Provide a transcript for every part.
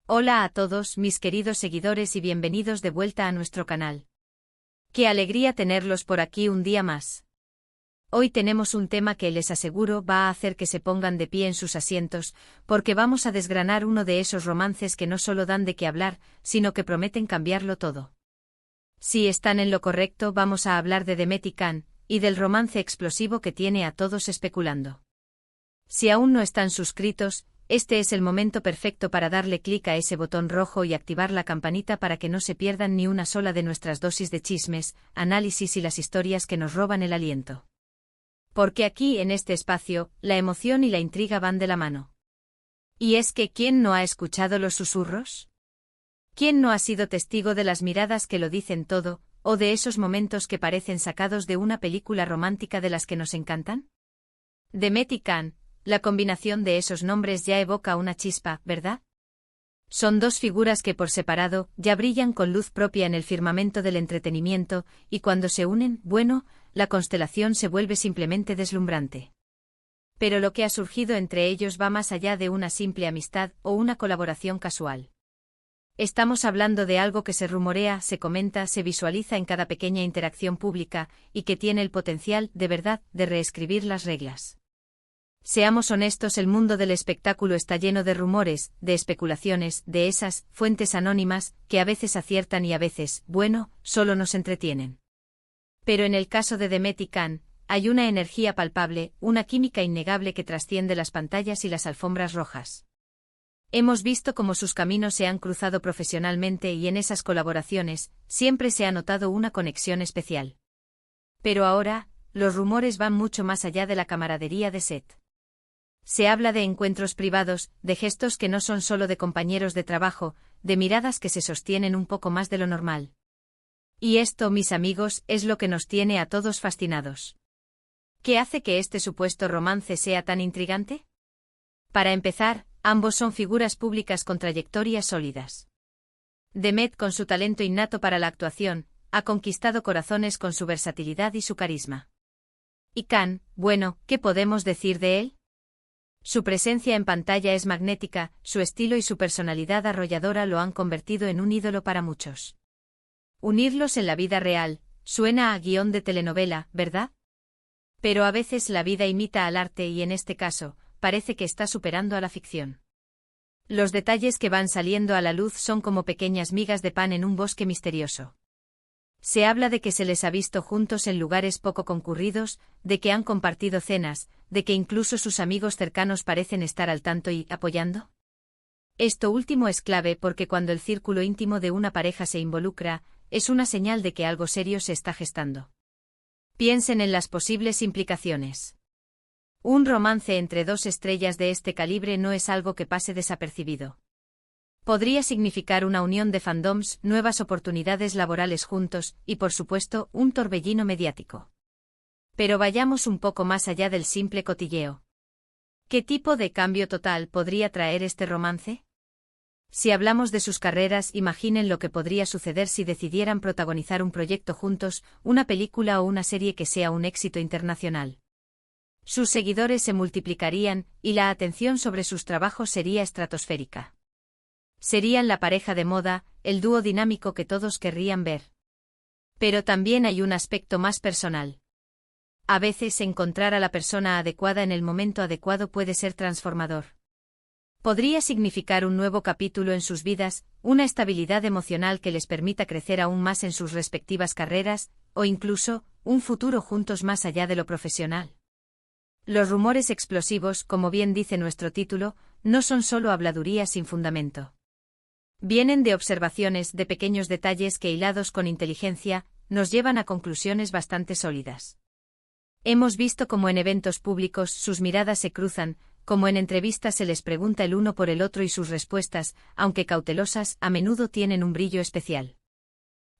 Hola a todos mis queridos seguidores y bienvenidos de vuelta a nuestro canal. Qué alegría tenerlos por aquí un día más. Hoy tenemos un tema que les aseguro va a hacer que se pongan de pie en sus asientos, porque vamos a desgranar uno de esos romances que no solo dan de qué hablar, sino que prometen cambiarlo todo. Si están en lo correcto, vamos a hablar de Demet y Can, y del romance explosivo que tiene a todos especulando. Si aún no están suscritos, este es el momento perfecto para darle clic a ese botón rojo y activar la campanita para que no se pierdan ni una sola de nuestras dosis de chismes, análisis y las historias que nos roban el aliento. Porque aquí, en este espacio, la emoción y la intriga van de la mano. ¿Y es que quién no ha escuchado los susurros? ¿Quién no ha sido testigo de las miradas que lo dicen todo, o de esos momentos que parecen sacados de una película romántica de las que nos encantan? Demet y Can. La combinación de esos nombres ya evoca una chispa, ¿verdad? Son dos figuras que por separado ya brillan con luz propia en el firmamento del entretenimiento, y cuando se unen, bueno, la constelación se vuelve simplemente deslumbrante. Pero lo que ha surgido entre ellos va más allá de una simple amistad o una colaboración casual. Estamos hablando de algo que se rumorea, se comenta, se visualiza en cada pequeña interacción pública, y que tiene el potencial, de verdad, de reescribir las reglas. Seamos honestos, el mundo del espectáculo está lleno de rumores, de especulaciones, de esas fuentes anónimas, que a veces aciertan y a veces, bueno, solo nos entretienen. Pero en el caso de Demet y Can, hay una energía palpable, una química innegable que trasciende las pantallas y las alfombras rojas. Hemos visto cómo sus caminos se han cruzado profesionalmente y en esas colaboraciones, siempre se ha notado una conexión especial. Pero ahora, los rumores van mucho más allá de la camaradería de set. Se habla de encuentros privados, de gestos que no son solo de compañeros de trabajo, de miradas que se sostienen un poco más de lo normal. Y esto, mis amigos, es lo que nos tiene a todos fascinados. ¿Qué hace que este supuesto romance sea tan intrigante? Para empezar, ambos son figuras públicas con trayectorias sólidas. Demet, con su talento innato para la actuación, ha conquistado corazones con su versatilidad y su carisma. Y Can, bueno, ¿qué podemos decir de él? Su presencia en pantalla es magnética, su estilo y su personalidad arrolladora lo han convertido en un ídolo para muchos. Unirlos en la vida real, suena a guión de telenovela, ¿verdad? Pero a veces la vida imita al arte y en este caso, parece que está superando a la ficción. Los detalles que van saliendo a la luz son como pequeñas migas de pan en un bosque misterioso. Se habla de que se les ha visto juntos en lugares poco concurridos, de que han compartido cenas, de que incluso sus amigos cercanos parecen estar al tanto y apoyando. Esto último es clave porque cuando el círculo íntimo de una pareja se involucra, es una señal de que algo serio se está gestando. Piensen en las posibles implicaciones. Un romance entre dos estrellas de este calibre no es algo que pase desapercibido. Podría significar una unión de fandoms, nuevas oportunidades laborales juntos, y por supuesto, un torbellino mediático. Pero vayamos un poco más allá del simple cotilleo. ¿Qué tipo de cambio total podría traer este romance? Si hablamos de sus carreras, imaginen lo que podría suceder si decidieran protagonizar un proyecto juntos, una película o una serie que sea un éxito internacional. Sus seguidores se multiplicarían, y la atención sobre sus trabajos sería estratosférica. Serían la pareja de moda, el dúo dinámico que todos querrían ver. Pero también hay un aspecto más personal. A veces encontrar a la persona adecuada en el momento adecuado puede ser transformador. Podría significar un nuevo capítulo en sus vidas, una estabilidad emocional que les permita crecer aún más en sus respectivas carreras, o incluso, un futuro juntos más allá de lo profesional. Los rumores explosivos, como bien dice nuestro título, no son solo habladurías sin fundamento. Vienen de observaciones, de pequeños detalles que, hilados con inteligencia, nos llevan a conclusiones bastante sólidas. Hemos visto cómo en eventos públicos sus miradas se cruzan, como en entrevistas se les pregunta el uno por el otro y sus respuestas, aunque cautelosas, a menudo tienen un brillo especial.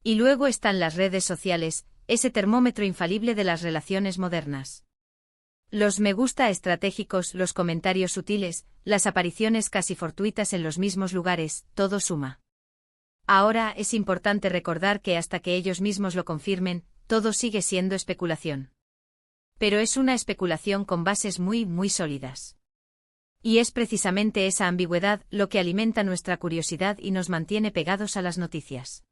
Y luego están las redes sociales, ese termómetro infalible de las relaciones modernas. Los me gusta estratégicos, los comentarios sutiles, las apariciones casi fortuitas en los mismos lugares, todo suma. Ahora es importante recordar que hasta que ellos mismos lo confirmen, todo sigue siendo especulación. Pero es una especulación con bases muy, muy sólidas. Y es precisamente esa ambigüedad lo que alimenta nuestra curiosidad y nos mantiene pegados a las noticias.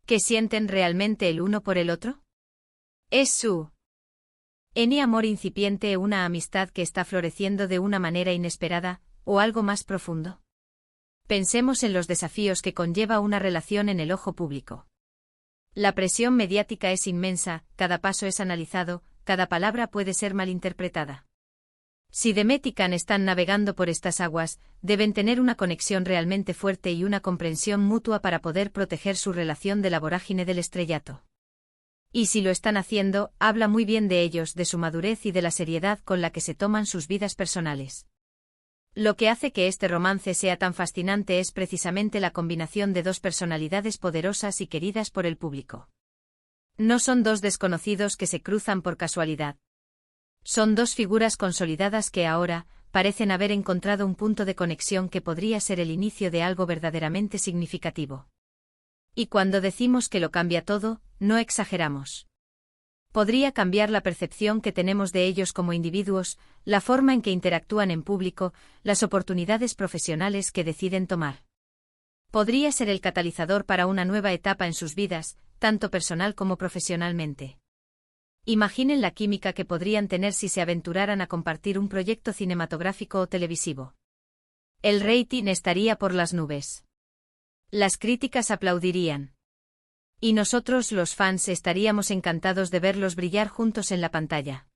¿Qué sienten realmente el uno por el otro? ¿Es su amor incipiente, una amistad que está floreciendo de una manera inesperada, o algo más profundo? Pensemos en los desafíos que conlleva una relación en el ojo público. La presión mediática es inmensa, cada paso es analizado, cada palabra puede ser malinterpretada. Si Demet y Can están navegando por estas aguas, deben tener una conexión realmente fuerte y una comprensión mutua para poder proteger su relación de la vorágine del estrellato. Y si lo están haciendo, habla muy bien de ellos, de su madurez y de la seriedad con la que se toman sus vidas personales. Lo que hace que este romance sea tan fascinante es precisamente la combinación de dos personalidades poderosas y queridas por el público. No son dos desconocidos que se cruzan por casualidad. Son dos figuras consolidadas que ahora parecen haber encontrado un punto de conexión que podría ser el inicio de algo verdaderamente significativo. Y cuando decimos que lo cambia todo, no exageramos. Podría cambiar la percepción que tenemos de ellos como individuos, la forma en que interactúan en público, las oportunidades profesionales que deciden tomar. Podría ser el catalizador para una nueva etapa en sus vidas, tanto personal como profesionalmente. Imaginen la química que podrían tener si se aventuraran a compartir un proyecto cinematográfico o televisivo. El rating estaría por las nubes. Las críticas aplaudirían. Y nosotros, los fans, estaríamos encantados de verlos brillar juntos en la pantalla.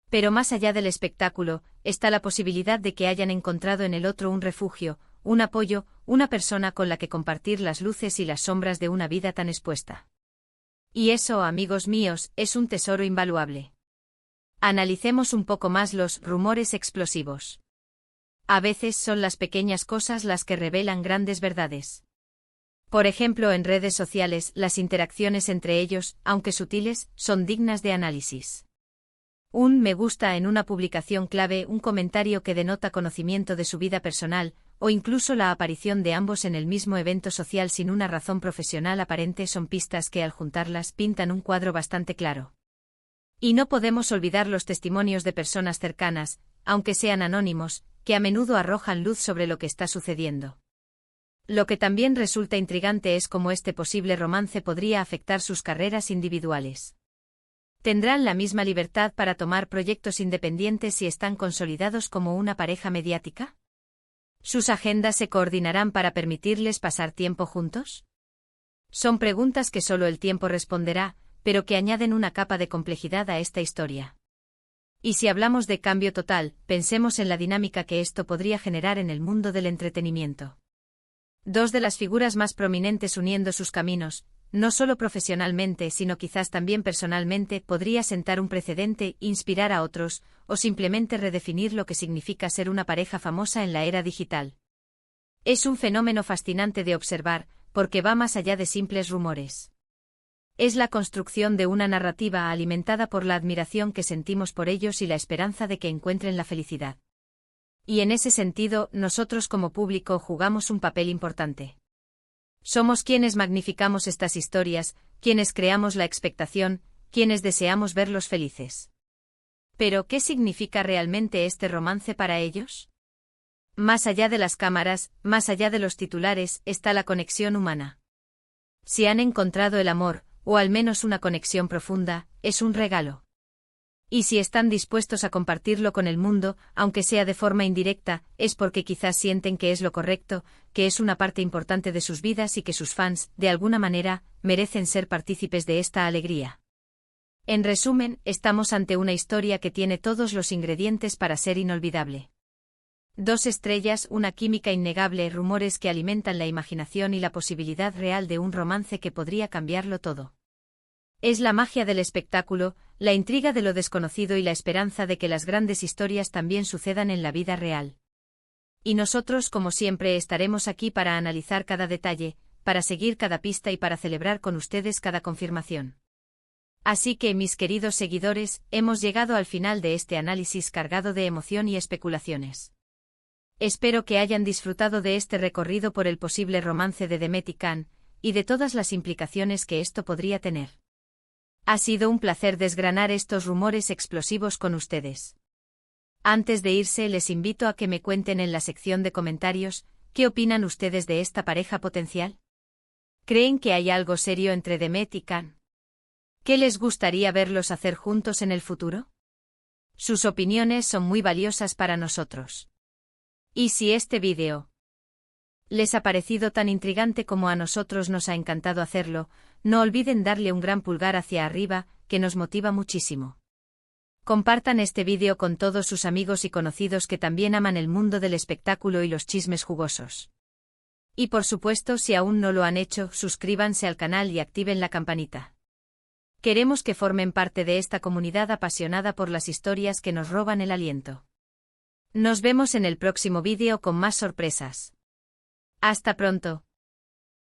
Pero más allá del espectáculo, está la posibilidad de que hayan encontrado en el otro un refugio, un apoyo, una persona con la que compartir las luces y las sombras de una vida tan expuesta. Y eso, amigos míos, es un tesoro invaluable. Analicemos un poco más los rumores explosivos. A veces son las pequeñas cosas las que revelan grandes verdades. Por ejemplo, en redes sociales, las interacciones entre ellos, aunque sutiles, son dignas de análisis. Un me gusta en una publicación clave, un comentario que denota conocimiento de su vida personal, o incluso la aparición de ambos en el mismo evento social sin una razón profesional aparente son pistas que al juntarlas pintan un cuadro bastante claro. Y no podemos olvidar los testimonios de personas cercanas, aunque sean anónimos, que a menudo arrojan luz sobre lo que está sucediendo. Lo que también resulta intrigante es cómo este posible romance podría afectar sus carreras individuales. ¿Tendrán la misma libertad para tomar proyectos independientes si están consolidados como una pareja mediática? ¿Sus agendas se coordinarán para permitirles pasar tiempo juntos? Son preguntas que solo el tiempo responderá, pero que añaden una capa de complejidad a esta historia. Y si hablamos de cambio total, pensemos en la dinámica que esto podría generar en el mundo del entretenimiento. Dos de las figuras más prominentes uniendo sus caminos, no solo profesionalmente sino quizás también personalmente, podría sentar un precedente, inspirar a otros, o simplemente redefinir lo que significa ser una pareja famosa en la era digital. Es un fenómeno fascinante de observar, porque va más allá de simples rumores. Es la construcción de una narrativa alimentada por la admiración que sentimos por ellos y la esperanza de que encuentren la felicidad. Y en ese sentido, nosotros como público jugamos un papel importante. Somos quienes magnificamos estas historias, quienes creamos la expectación, quienes deseamos verlos felices. Pero, ¿qué significa realmente este romance para ellos? Más allá de las cámaras, más allá de los titulares, está la conexión humana. Si han encontrado el amor, o al menos una conexión profunda, es un regalo. Y si están dispuestos a compartirlo con el mundo, aunque sea de forma indirecta, es porque quizás sienten que es lo correcto, que es una parte importante de sus vidas y que sus fans, de alguna manera, merecen ser partícipes de esta alegría. En resumen, estamos ante una historia que tiene todos los ingredientes para ser inolvidable. Dos estrellas, una química innegable, rumores que alimentan la imaginación y la posibilidad real de un romance que podría cambiarlo todo. Es la magia del espectáculo, la intriga de lo desconocido y la esperanza de que las grandes historias también sucedan en la vida real. Y nosotros, como siempre, estaremos aquí para analizar cada detalle, para seguir cada pista y para celebrar con ustedes cada confirmación. Así que, mis queridos seguidores, hemos llegado al final de este análisis cargado de emoción y especulaciones. Espero que hayan disfrutado de este recorrido por el posible romance de Demet y Can, y de todas las implicaciones que esto podría tener. Ha sido un placer desgranar estos rumores explosivos con ustedes. Antes de irse, les invito a que me cuenten en la sección de comentarios, ¿qué opinan ustedes de esta pareja potencial? ¿Creen que hay algo serio entre Demet y Can? ¿Qué les gustaría verlos hacer juntos en el futuro? Sus opiniones son muy valiosas para nosotros. Y si este vídeo les ha parecido tan intrigante como a nosotros nos ha encantado hacerlo, no olviden darle un gran pulgar hacia arriba, que nos motiva muchísimo. Compartan este vídeo con todos sus amigos y conocidos que también aman el mundo del espectáculo y los chismes jugosos. Y por supuesto, si aún no lo han hecho, suscríbanse al canal y activen la campanita. Queremos que formen parte de esta comunidad apasionada por las historias que nos roban el aliento. Nos vemos en el próximo vídeo con más sorpresas. Hasta pronto.